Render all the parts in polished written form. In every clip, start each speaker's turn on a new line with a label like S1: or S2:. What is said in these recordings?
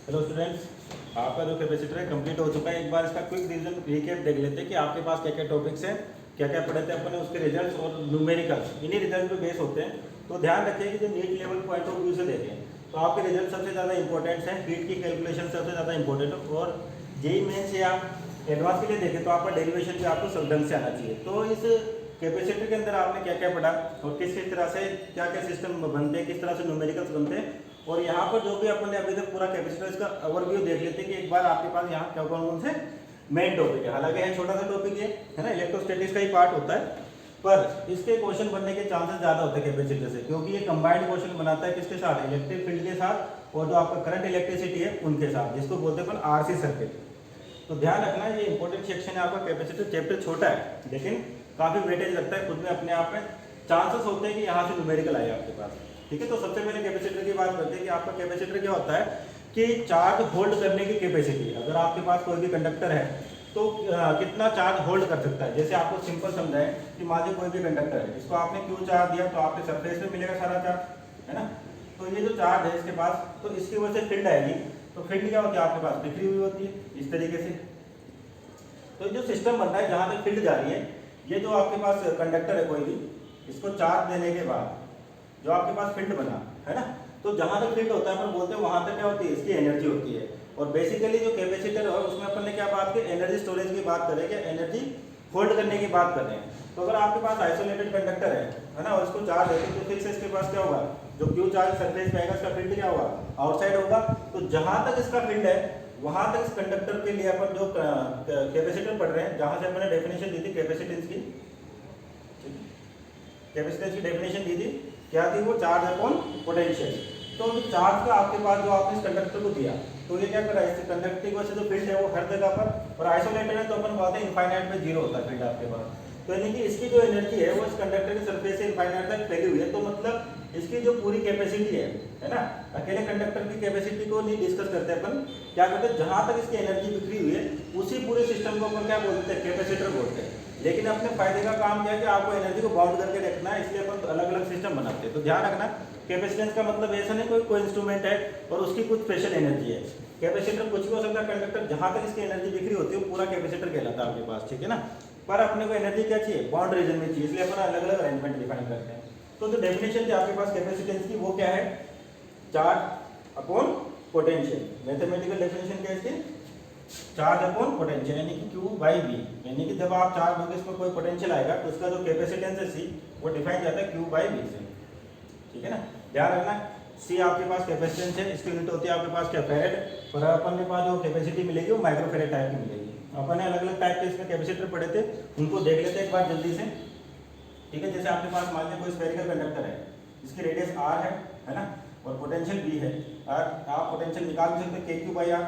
S1: Hello students, आपका जो capacitor है कंप्लीट हो चुका है। एक बार इसका क्विक रिवीजन रिकैप देख लेते हैं कि आपके पास क्या क्या टॉपिक्स हैं, क्या क्या पढ़े थे अपने, उसके रिजल्ट्स और न्यूमेरिकल्स इन्हीं रिजल्ट पे बेस होते हैं। तो ध्यान रखिए कि जो NEET level point of view से देखें तो आपके रिजल्ट सबसे ज़्यादा इंपॉर्टेंट हैं, हीट की कैलकुलेशन सबसे ज़्यादा इंपॉर्टेंट है। और जेई मेन्स या एडवांस के लिए देखें तो आपका डेरिवेशन भी आपको सब ढंग से आना चाहिए। तो इस कैपेसिटर के अंदर आपने क्या क्या पढ़ा और किस किस तरह से क्या क्या सिस्टम बनते हैं, किस तरह से न्यूमेरिकल्स बनते हैं, और यहाँ पर जो भी अपन ने अभी तक पूरा कैपेसिटर इसका ओवरव्यू देख लेते हैं कि एक बार आपके पास यहाँ क्या कौन कौन से मेन टॉपिक है। हालांकि है छोटा सा टॉपिक ये है ना, इलेक्ट्रोस्टैटिक्स का ही पार्ट होता है, पर इसके क्वेश्चन बनने के चांसेस ज़्यादा होते हैं कैपेसिटर से, क्योंकि ये कंबाइंड क्वेश्चन बनाता है किसके साथ, इलेक्ट्रिक फील्ड के साथ और जो आपका करंट इलेक्ट्रिसिटी है उनके साथ, जिसको बोलते हैं अपन आरसी सर्किट। तो ध्यान रखना ये इंपॉर्टेंट सेक्शन है आपका। कैपेसिटर चैप्टर छोटा है लेकिन काफ़ी वेटेज लगता है खुद में अपने आप में, चांसेस होते हैं कि यहाँ से न्यूमेरिकल आए आपके पास। ठीक है, तो सबसे पहले कैपेसिटर की बात करते हैं कि आपका कैपेसिटर क्या होता है कि चार्ज होल्ड करने की कैपेसिटी। अगर आपके पास कोई भी कंडक्टर है तो कितना चार्ज होल्ड कर सकता है। जैसे आपको सिंपल समझाएं कि मान लीजिए कोई भी कंडक्टर है, इसको आपने क्यू चार्ज दिया तो आपके सरफेस में मिलेगा सारा चार्ज, है ना। तो ये जो चार्ज है इसके पास, तो इसकी वजह से फील्ड आएगी। तो फील्ड क्या होती है आपके पास, बिखरी हुई होती है इस तरीके से। तो जो सिस्टम बनता है जहाँ तक फील्ड जा रही है, ये जो आपके पास कंडक्टर है कोई भी, इसको चार्ज देने के बाद जो आपके पास फील्ड बना है ना, तो जहाँ तक फील्ड होता है अपन बोलते हैं वहाँ तक क्या होती है, इसकी एनर्जी होती है। और बेसिकली जो कैपेसिटर है उसमें अपन ने क्या बात की, एनर्जी स्टोरेज की बात करें, क्या एनर्जी होल्ड करने की बात कर रहे हैं। तो अगर आपके पास आइसोलेटेड कंडक्टर है ना, और इसको चार्ज देते तो फिर से इसके पास क्या होगा, जो क्यू चार्ज सरफेस पे आएगा इसका फील्ड क्या होगा, आउटसाइड होगा। तो जहाँ तक इसका फील्ड है वहाँ तक इस कंडक्टर के लिए अपन जो कैपेसिटर पढ़ रहे हैं, जहाँ से अपने डेफिनेशन दी थी कैपेसिटेंस की, कैपेसिटेंस की डेफिनेशन दी थी क्या थी, वो चार्ज अपॉन पोटेंशियल। तो चार्ज का आपके पास जो आपने इस कंडक्टर को दिया, तो ये क्या कर रहा है, इस कंडक्टर की वजह से जो फील्ड है वो हर जगह पर, और आइसोलेटेड है तो अपन बोलते हैं इनफाइनाइट में जीरो होता है फील्ड आपके पास। तो यानी कि इसकी जो एनर्जी है वो इस कंडक्टर के सरफेस से इनफाइनाइट तक फैली हुई है। तो मतलब इसकी जो पूरी कैपेसिटी है ना, अकेले कंडक्टर की कैपेसिटी को नहीं डिस्कस करते अपन, क्या करते हैं जहाँ तक इसकी एनर्जी बिखरी हुई है उसी पूरे सिस्टम को अपन क्या बोलते हैं, कैपेसिटर बोलते हैं। लेकिन अपने फायदे का काम क्या है कि आपको एनर्जी को बाउंड करके रखना है, इसलिए अपन अलग अलग सिस्टम बनाते हैं। तो ध्यान रखना कैपेसिटेंस का मतलब ऐसा नहीं कोई इंस्ट्रूमेंट है और उसकी कुछ स्पेशल एनर्जी है। कैपेसिटर कुछ भी हो सकता है, कंडक्टर जहाँ तक इसकी एनर्जी बिखरी होती है वो पूरा कैपेसिटर कहलाता है आपके पास, ठीक है ना। पर अपने को एनर्जी क्या चाहिए, बाउंड रीजन में चाहिए, इसलिए अपन अलग अलग अरेंजमेंट डिफाइन करते हैं। तो जो डेफिनेशन थी आपके पास कैपेसिटेंस की वो क्या है, charge upon potential. Mathematical definition क्या है इसकी, चार्ज अपॉन पोटेंशियल, यानी कि Q बाई V। यानी कि जब आप चार्ज दोगे इसमें कोई पोटेंशियल आएगा तो उसका जो कैपेसिटेंस है C वो डिफाइन जाता है Q बाई V से, ठीक है ना। ध्यान रखना C आपके पास कैपेसिटेंस है, इसकी यूनिट होती है आपके पास क्या, फेरेड। और अपन के पास जो कैपेसिटी मिलेगी वो माइक्रोफेरेड टाइप की मिलेगी। अपन ने अलग अलग टाइप के इसमें कैपेसिटर पढ़े थे, उनको देख लेते हैं एक बार जल्दी से, ठीक है। जैसे आपके पास मान लीजिए कोई स्फेरिकल कंडक्टर है, इसकी रेडियस R है ना, और पोटेंशियल V है। और आप पोटेंशियल निकाल भी सकते हैं KQ बाई R।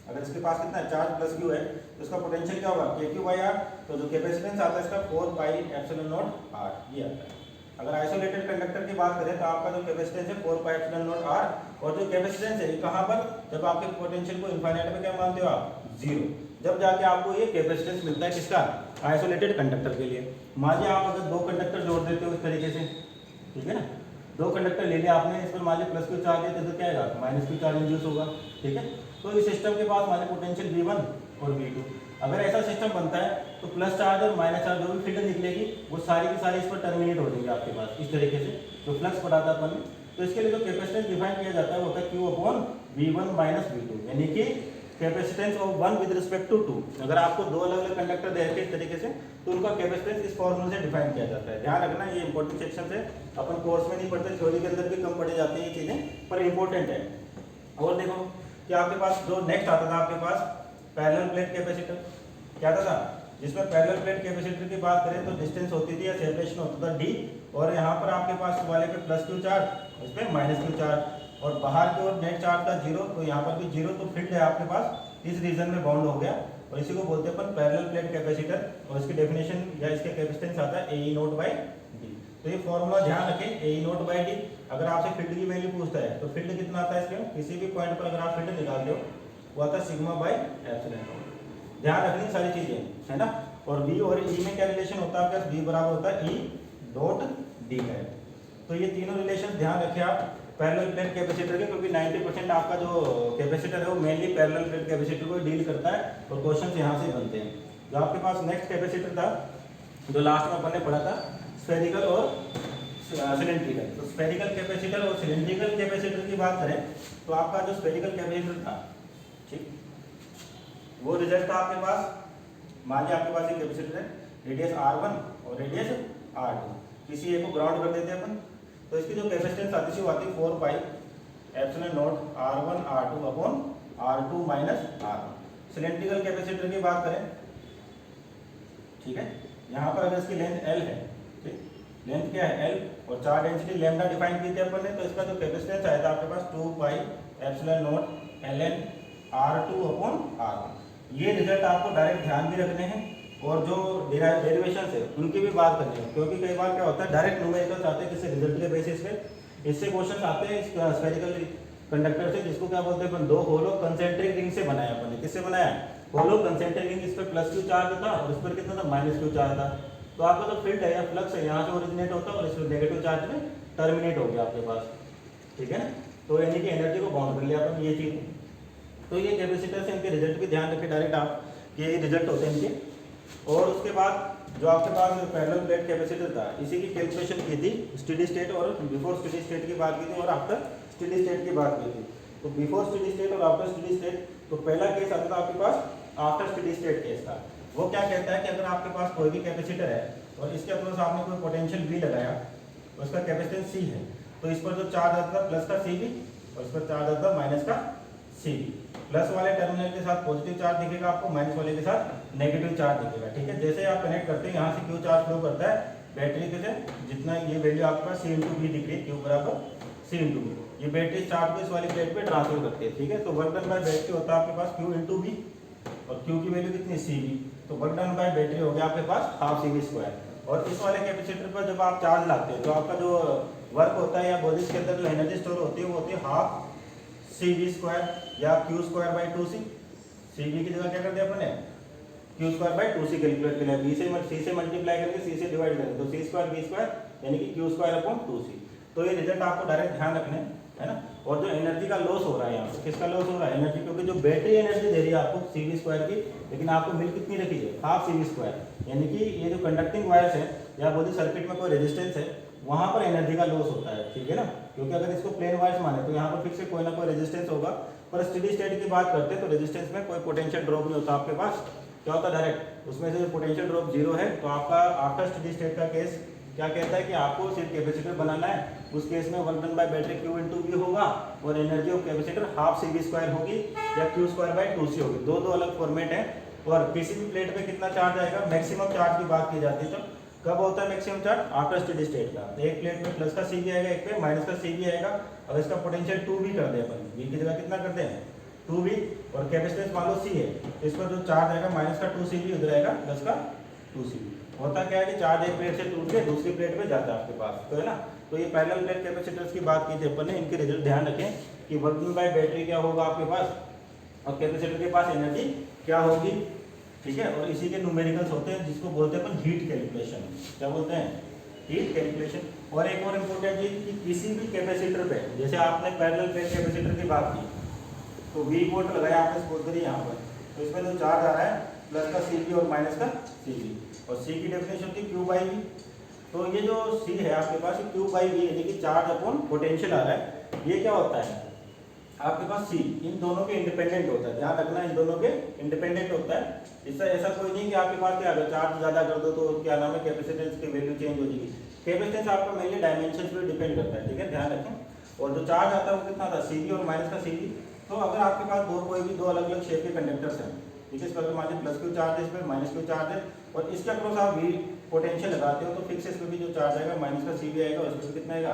S1: अगर इसके पास कितना है, चार्ज प्लस Q है, तो इसका पोटेंशियल क्या होगा, KQ बाई R। तो जो कैपेसिटेंस आता है इसका 4 पाई एप्सिलॉन नॉट R ये आता है। अगर आइसोलेटेड कंडक्टर की बात करें तो आपका जो कैपेसिटेंस है 4 पाई एप्सिलॉन नॉट R, और जो कैपेसिटेंस है कहाँ पर, जब आपके पोटेंशियल को इनफाइनाइट में क्या मानते हो आप, 0, जब जाके आपको ये कैपेसिटेंस मिलता है किसका, आइसोलेटेड कंडक्टर के लिए। मान लीजिए आप अगर दो कंडक्टर जोड़ देते हो इस तरीके से, ठीक है ना, दो कंडक्टर ले लिया आपने, इस पर मान लीजिए प्लस Q चार्ज है तो क्या आएगा, माइनस Q चार्ज इंड्यूस होगा, ठीक है। तो इस सिस्टम के पास मान लीजिए पोटेंशियल V1 और V2। अगर ऐसा सिस्टम बनता है तो प्लस चार्ज और माइनस चार्ज जो भी फील्ड निकलेगी वो सारी की सारी इस पर टर्मिनेट हो जाएंगे आपके पास इस तरीके से, जो फ्लक्स पढ़ा था अपन ने। तो इसके लिए जो कैपेसिटेंस डिफाइन किया जाता है वो होता है Q upon V1 minus V2, यानी कि capacitance of 1 with respect to 2। अगर आपको दो अलग अलग कंडक्टर दे रखे इस तरीके से तो उनका कैपेसिटेंस इस फॉर्मूले से डिफाइन किया जाता है। ध्यान रखना ये इंपॉर्टेंट सेक्शन है, अपन कोर्स में नहीं पढ़ते, थ्योरी के अंदर भी कम पढ़े जाते हैं ये चीज़ें, पर इंपॉर्टेंट है। और देखो कि आपके पास जो नेक्स्ट आता था आपके पास पैरेलल प्लेट कैपेसिटर, क्या था, जिसमें पैरेलल प्लेट कैपेसिटर की बात करें तो डिस्टेंस होती थी या सेपरेशन होता था D, और यहाँ पर आपके पास वाले पे प्लस Q चार्ज, इस पर माइनस Q चार्ज, और बाहर की ओर नेट चार्ज का 0, तो यहाँ पर भी 0। तो फील्ड है आपके पास इस रीजन में बाउंड हो गया, और इसी को बोलते हैं अपन पैरेलल प्लेट कैपेसिटर। और इसकी डेफिनेशन या इसका कैपेसिटेंस आता है AE नोट बाई D। तो ये फॉर्मूला ध्यान रखें, AE नोट बाई D। अगर आपसे फील्ड की वैल्यू पूछता है तो फील्ड कितना आता है इसके, किसी भी पॉइंट पर अगर आप फील्ड निकालते हो वो आता है सिग्मा बाई एप्सिलॉन नॉट। ध्यान रखनी सारी चीजें, है ना। और B और E में क्या रिलेशन होता है, B बराबर होता है E डॉट D है। तो ये तीनों रिलेशन ध्यान रखें आप। पैरेलल प्लेट कैपेसिटर के, क्योंकि 90% आपका जो कैपेसिटर है वो मेनली पैरेलल प्लेट कैपेसिटर को डील करता है और क्वेश्चन यहाँ से बनते हैं। जो आपके पास नेक्स्ट कैपेसिटर था जो लास्ट में अपन ने पढ़ा था, स्फेरिकल और सिलेंड्रिकल। तो स्फेरिकल कैपेसिटर और सिलेंड्रिकल कैपेसिटर की बात करें तो आपका जो स्फेरिकल कैपेसिटर था, ठीक, वो रिजल्ट था आपके पास। मान लिया आपके पास एक कैपेसिटर है, रेडियस R1 और रेडियस R2, किसी एक को ग्राउंड कर देते हैं अपन, तो इसकी जो कैपेसिटेंस आती है वो आती है 4 pi epsilon not R1 R2 upon R2 minus R1। Cylindrical capacitor की बात करें, ठीक है, यहाँ पर अगर इसकी लेंथ L है, ठीक, लेंथ क्या है L, और चार्ज डेंसिटी लैम्डा डिफाइन की थी अपन ने, तो इसका जो कैपेसिटेंस आया था आपके पास 2 pi epsilon not ln R2 upon R1। ये रिजल्ट आपको डायरेक्ट ध्यान भी रखने हैं और जो डेरिवेशन है उनकी भी बात करनी है, क्योंकि कई बार क्या होता है डायरेक्ट न्यूमेरिकल्स आते हैं किसी रिजल्ट के बेसिस पे। इससे क्वेश्चन आते हैं स्फेरिकल कंडक्टर से, जिसको क्या बोलते हैं अपन, दो होलो कंसेंट्रिक रिंग से बनाया अपन ने। किससे बनाया? होलो कंसेंट्रिक रिंग, इस पर प्लस क्यू चार्ज था और इस पर कितना था, माइनस क्यू चार्ज था। तो आपका जो फील्ड है या फ्लक्स है यहाँ से ओरिजिनेट होता है और इस नेगेटिव चार्ज में टर्मिनेट हो गया आपके पास, ठीक है ना। तो यानी कि एनर्जी को बाउंड कर लिया अपन, ये चीज। तो ये कैपेसिटर से इनके रिजल्ट भी ध्यान रखें, डायरेक्ट आप ये रिजल्ट होते हैं इनके। और उसके बाद जो आपके पास पैरेलल प्लेट कैपेसिटर था, इसी की कैलकुलेशन की थी स्टेडी स्टेट और बिफोर स्टेडी स्टेट की बात की थी और आफ्टर स्टेडी स्टेट की बात की थी। तो बिफोर स्टेडी स्टेट और आफ्टर स्टेडी स्टेट, तो पहला केस आता था आपके पास आफ्टर स्टेडी स्टेट केस था। वो क्या कहता है कि अगर आपके पास कोई भी कैपेसिटर है और इसके अक्रॉस आपने कोई पोटेंशियल V लगाया, तो उसका कैपेसिटेंस C है, तो इस पर जो चार्ज आता था प्लस का CV और इस पर चार्ज आता था माइनस का CV। प्लस वाले टर्मिनल के साथ पॉजिटिव चार्ज दिखेगा आपको, माइनस वाले के साथ नेगेटिव चार्ज दिखेगा, ठीक है। जैसे आप कनेक्ट करते हैं, यहाँ से क्यू चार्ज फ्लो करता है बैटरी के से, जितना ये वैल्यू आपके पास C/V दिख रही है, Q बराबर C/V। ये बैटरी चार्ज को इस वाली प्लेट पे ट्रांसफर करती है, ठीक है। तो वर्क डन बाय बैटरी होता है आपके पास Q/V और Q की वैल्यू कितनी, CV। तो वर्क डन बाय बैटरी हो गया आपके पास हाफ CV²। और इस वाले कैपेसिटर पर जब आप चार्ज लाते हैं तो आपका जो वर्क होता है या बॉडीज के अंदर जो एनर्जी स्टोर होती है वो होती है हाफ CV² या Q²/2C। CV की जगह क्या कर दिया अपन ने, Q²/2C कैलकुलेट कर लिया। C से मल्टीप्लाई करके C से डिवाइड करें तो C² V² यानी कि Q²/2C। तो ये रिजल्ट आपको डायरेक्ट ध्यान रखने है ना। और जो एनर्जी का लॉस हो रहा है यहाँ पे, किसका लॉस हो रहा है, एनर्जी, क्योंकि जो बैटरी एनर्जी दे रही है आपको CV² की, लेकिन आपको मिल कितनी रखी है, हाफ CV²। यानी कि ये जो कंडक्टिंग वायर्स है या बॉडी सर्किट में कोई रेजिस्टेंस है वहाँ पर एनर्जी का लॉस होता है, ठीक है ना। क्योंकि अगर इसको प्लेन वायर्स माने तो यहाँ पर फिक्स से कोई ना कोई रेजिस्टेंस होगा। पर स्टेडी स्टेट की बात करते हैं तो रेजिस्टेंस में कोई पोटेंशियल ड्रॉप नहीं होता आपके पास। क्या होता है, डायरेक्ट उसमें से पोटेंशियल ड्रॉप 0 है। तो आपका आफ्टर स्टेडी स्टेट का केस क्या कहता है कि आपको सिर्फ कैपेसिटर बनाना है। उस केस में work done by battery Q/V होगा और energy of capacitor half CV² होगी या Q²/2C होगी। दो अलग फॉर्मेट है। और किसी भी प्लेट पे कितना चार्ज आएगा, मैक्सिमम चार्ज की बात की जाती है तो कब होता है maximum charge, after steady state का। तो एक प्लेट में प्लस का CV आएगा, एक पे माइनस का CV आएगा। अब इसका पोटेंशियल 2V कर दे अपन, V की जगह कितना करते हैं 2V, और कैपेसिटेंस मान लो C है, तो इस पर जो चार्ज आएगा माइनस का 2CV, उधर आएगा प्लस का 2CV। होता क्या है कि चार्ज एक प्लेट से टूट के दूसरी प्लेट पे जाता है आपके पास, तो है ना। तो ये पैरेलल प्लेट कैपेसिटर्स की बात की थी अपन ने। इनके रिजल्ट ध्यान रखें कि वर्क डन बाय बैटरी क्या होगा आपके पास और कैपेसिटर के पास एनर्जी क्या होगी, ठीक है। और इसी के न्यूमेरिकल्स होते हैं जिसको बोलते हैं अपन हीट कैलकुलेशन। क्या बोलते हैं, हीट कैलकुलेशन। और एक और इम्पोर्टेंट चीज कि किसी भी कैपेसिटर पे, जैसे आपने पैरेलल प्लेट कैपेसिटर की बात की तो V वोल्ट लगाया आपने सपोज करिए यहाँ पर, तो इसमें जो चार्ज आ रहा है प्लस का CV और माइनस का CV, और C की डेफिनेशन होती है Q/V। तो ये जो C है आपके पास Q/V यानी कि चार्ज अपॉन पोटेंशियल आ रहा है। ये क्या होता है आपके पास C इन दोनों के इंडिपेंडेंट होता है, ध्यान रखना, इन दोनों के इंडिपेंडेंट होता है। इससे ऐसा कोई नहीं कि आपके पास क्या अगर चार्ज ज़्यादा कर दो तो क्या नाम है कैपेसिटेंस की वैल्यू चेंज हो जाएगी। कैपेसिटेंस आपका मेनली डायमेंशन पर डिपेंड करता है, ठीक है, ध्यान रखें। और जो चार्ज आता है वो कितना था, CV और माइनस का CV। तो अगर आपके पास कोई भी दो अलग अलग शेप के कंडक्टर्स हैं, ठीक है, इस पर मान लीजिए प्लस Q चार्ज है, इस पर माइनस Q चार्ज है, और इसके अक्रॉस आप V पोटेंशियल लगाते हो तो फिक्स इस पर भी जो चार्ज आएगा माइनस का CV आएगा, और इस पर कितना आएगा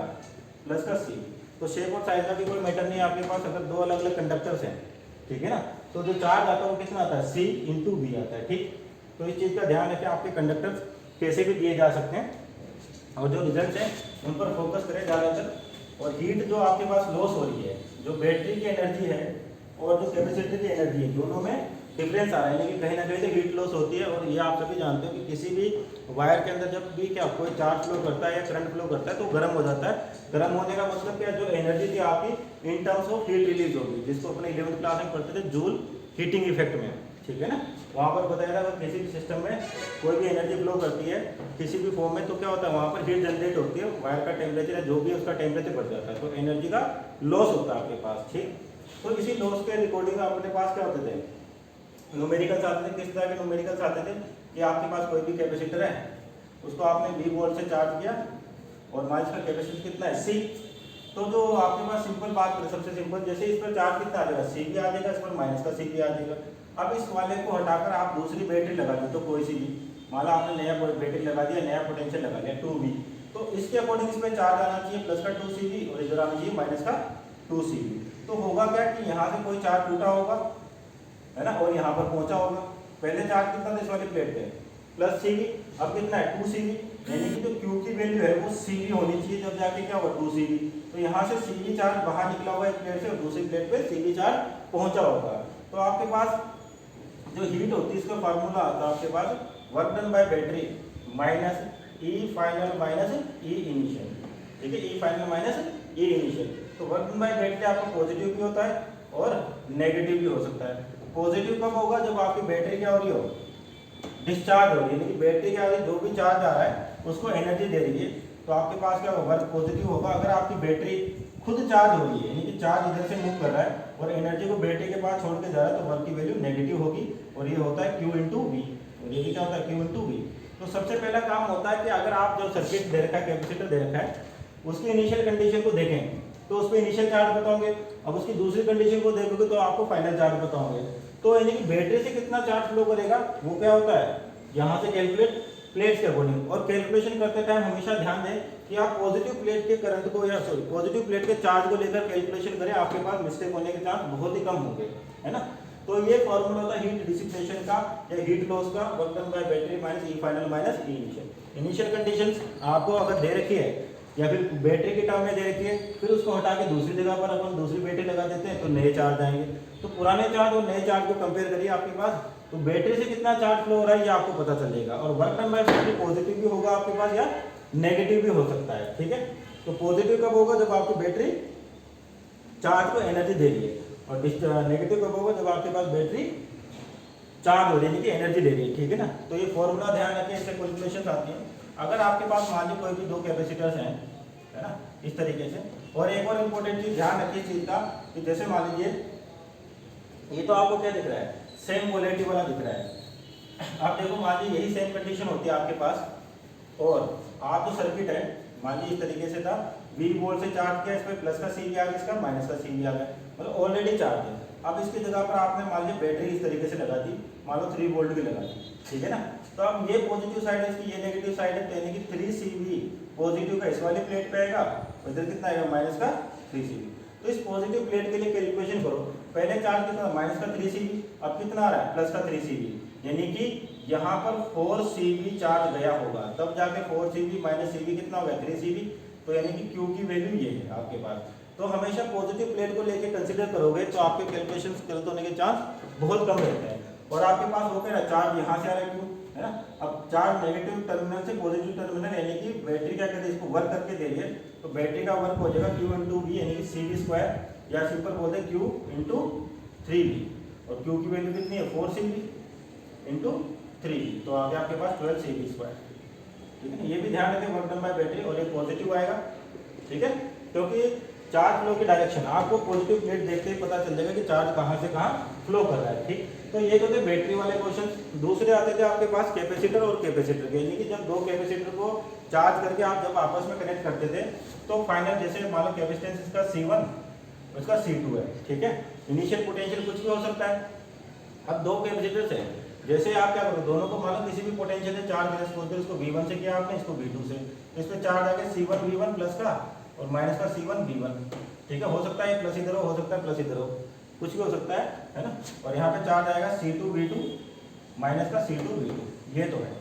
S1: प्लस का CV। तो शेप और साइज का भी कोई मैटर नहीं है आपके पास अगर दो अलग अलग कंडक्टर्स हैं, ठीक है ना। तो जो चार्ज आता है वो कितना आता है, C/V आता है, ठीक। तो इस चीज़ का ध्यान रखें, आपके कंडक्टर्स कैसे भी दिए जा सकते हैं और जो रिजल्ट हैं उन पर फोकस करें ज़्यादातर। और हीट जो आपके पास लॉस हो रही है, जो बैटरी की एनर्जी है और जो कैपेसिटर की एनर्जी है, दोनों में डिफरेंस आ रहा है, यानी कि कहीं ना कहीं से हीट लॉस होती है। और ये आप सभी जानते हो कि किसी भी वायर के अंदर जब भी क्या कोई चार्ज फ्लो करता है या करंट फ्लो करता है तो गर्म हो जाता है। गर्म होने का मतलब क्या, जो एनर्जी थी आपकी in terms of heat release होगी, जिसको अपने 11th क्लास में पढ़ते थे जूल हीटिंग इफेक्ट में, ठीक है ना। वहाँ पर बताया था अगर किसी भी सिस्टम में कोई भी एनर्जी फ्लो करती है किसी भी फॉर्म में तो क्या होता है, वहाँ पर हीट जनरेट होती है, वायर का टेम्परेचर है जो भी उसका टेम्परेचर बढ़ जाता है, तो एनर्जी का लॉस होता है आपके पास, ठीक। तो इसी लॉस के रिकॉर्डिंग अपने पास क्या होते थे, न्यूमेरिकल्स आते थे। किस तरह के न्यूमेरिकल्स आते थे कि आपके पास कोई भी कैपेसिटर है, उसको आपने V वोल्ट से चार्ज किया और मान इसका कैपेसिटेंस कितना है C। तो जो आपके पास सिंपल बात करें, सबसे सिंपल, जैसे इस पर चार्ज कितना आ जाएगा C भी आ जाएगा, इस पर माइनस का C भी आ जाएगा। अब इस वाले को हटाकर आप दूसरी बैटरी लगा दें, तो कोई सी भी, मान लो आपने नया बैटरी लगा दिया, नया पोटेंशियल लगा लिया 2V, तो इसके अकॉर्डिंग इसमें चार्ज आना चाहिए प्लस का 2CV और इधर आना चाहिए माइनस का 2CV। तो होगा क्या कि यहाँ से कोई चार्ज टूटा होगा, है ना, और यहाँ पर पहुंचा होगा। पहले चार्ज कितना था इस वाली प्लेट पे, प्लस CV, अब कितना है 2CV, यानी कि जो Q की वैल्यू है वो CV होनी चाहिए, जब जाके क्या होगा 2CV। तो यहाँ से CV चार्ज बाहर निकला होगा एक प्लेट से और दूसरी प्लेट पे CV चार्ज पहुंचा होगा। तो आपके पास जो हीट होती है इसका फार्मूला आता है आपके पास work done by battery minus E final minus E initial, ठीक है, E final minus E initial. तो वर्क डन बाय बैटरी आपका पॉजिटिव भी होता है और नेगेटिव भी हो सकता है। पॉजिटिव कब होगा, जब आपकी बैटरी क्या हो रही हो, डिस्चार्ज हो रही है, यानी कि बैटरी क्या हो रही है, जो भी चार्ज आ रहा है उसको एनर्जी दे रही है, तो आपके पास क्या होगा, वर्क पॉजिटिव होगा। अगर आपकी बैटरी खुद चार्ज हो रही है, यानी कि चार्ज इधर से मूव कर रहा है और एनर्जी को बैटरी के पास छोड़ के जा रहा है, तो वर्क की वैल्यू नेगेटिव होगी और ये होता है Q इंटू वी, और ये भी क्या होता है Q इंटू वी। तो सबसे पहला काम होता है कि अगर आप जो सर्किट दे रखा है, कैपेसिटर दे रखा है, उसकी इनिशियल कंडीशन को देखें तो उस पर इनिशियल चार्ज बताओगे, अब उसकी दूसरी कंडीशन को देखोगे तो आपको फाइनल चार्ज बताओगे। तो यानी कि बैटरी से कितना चार्ज फ्लो करेगा वो क्या होता है, यहाँ से कैलकुलेट प्लेट्स के अकॉर्डिंग। और कैलकुलेशन करते टाइम हमेशा ध्यान दें कि आप पॉजिटिव प्लेट के करंट को या सॉरी पॉजिटिव प्लेट के चार्ज को लेकर कैलकुलेशन करें, आपके पास मिस्टेक होने के चांस बहुत ही कम होंगे, है ना। तो ये फॉर्मूला होता है हीट डिसिपेशन का या हीट लॉस का, work done by battery minus E final minus E initial. Initial conditions आपको अगर दे रखी है या फिर बैटरी के टर्म में दे रखी है, फिर उसको हटा के दूसरी जगह पर अपन दूसरी बैटरी लगा देते हैं तो नए चार्ज आएंगे। तो पुराने चार्ज और नए चार्ज को कंपेयर करिए आपके पास, तो बैटरी से कितना चार्ज फ्लो हो रहा है ये आपको पता चलेगा। और work done by battery positive भी होगा आपके पास या नेगेटिव भी हो सकता है, ठीक है। तो पॉजिटिव कब होगा, जब आपकी बैटरी चार्ज को एनर्जी दे रही है, और नेगेटिव कब होगा, जब आपके पास बैटरी चार्ज हो रही है कि एनर्जी दे रही है, ठीक है ना। तो ये फॉर्मूला ध्यान रखें, इससे कैलकुलेशन आती है। अगर आपके पास मान लीजिए कोई भी दो कैपेसिटर्स हैं, है ना, इस तरीके से। और एक और इम्पोर्टेंट चीज ध्यान रखिए इस चीज का कि जैसे मान लीजिए ये तो आपको क्या दिख रहा है, सेम पोलैरिटी वाला दिख रहा है। आप देखो मान लीजिए यही सेम कंडीशन होती है आपके पास, और आप जो सर्किट है मान लीजिए इस तरीके से था, V वोल्ट से चार्ज किया, इस पर प्लस का CV आ गया, इसका माइनस का CV आ गया, मतलब ऑलरेडी चार्ज है। अब इसकी जगह पर आपने मान लीजिए बैटरी इस तरीके से लगा दी, मान लो 3 वोल्ट की लगा दी, ठीक है ना। तो अब ये पॉजिटिव साइड है इसकी, ये नेगेटिव साइड है, तो यानी कि 3CV पॉजिटिव का इस वाली प्लेट पे आएगा, इधर कितना आएगा माइनस का 3CV। तो इस पॉजिटिव प्लेट के लिए कैलकुलेशन करो, पहले चार्ज कितना माइनस का 3CV, अब कितना आ रहा है प्लस का 3CV, यानी कि यहाँ पर 4CV चार्ज गया होगा, तब जाके 4CV माइनस CV कितना होगा 3CV। तो यानी कि Q की वैल्यू ये है आपके पास। तो हमेशा पॉजिटिव प्लेट को लेके कंसीडर करोगे तो आपके कैलकुलेशन गलत होने के चांस बहुत कम रहते हैं। और आपके पास हो गया ना चार्ज यहाँ से आ रहा है Q, है ना। अब चार्ज नेगेटिव टर्मिनल से पॉजिटिव टर्मिनल, यानी कि बैटरी क्या कहते हैं इसको वर्क करके दे रही है, तो बैटरी का वर्क हो जाएगा Q इंटू V, यानी कि CV स्क्वायर, या सिंपल बोलते हैं Q इंटू 3V। और Q की वैल्यू कितनी है 4CV इंटू 3V, तो आ गया आपके पास 12CV स्क्वायर, ठीक है। ये भी ध्यान रखें वर्क डन बाय बैटरी, और एक पॉजिटिव आएगा, ठीक है, क्योंकि चार्ज फ्लो की डायरेक्शन आपको पॉजिटिव प्लेट देखते ही पता चल जाएगा कि चार्ज कहाँ से कहाँ फ्लो कर रहा है, ठीक। तो ये जो थे बैटरी वाले क्वेश्चन। दूसरे आते थे आपके पास कैपेसिटर और कैपेसिटर के, यानी कि जब दो कैपेसिटर को चार्ज करके आप जब आपस में कनेक्ट करते थे तो फाइनल जैसे मान लो कैपेसिटेंस इसका C1 इसका C2 है, ठीक है। इनिशियल पोटेंशियल कुछ भी हो सकता है। अब दो कैपेसिटर्स है, जैसे आप क्या करो दोनों को मान लो किसी भी पोटेंशियल से चार्ज करें, सपोज करो इसको V1 से किया आपने, इसको V2 से, तो इसमें चार्ज आ गया C1V1 प्लस का और माइनस का C1V1, ठीक है। हो सकता है प्लस इधर हो सकता है प्लस इधर हो, कुछ भी हो सकता है ना। और यहाँ पे चार्ज आएगा C2V2 माइनस का C2V2, ये तो है।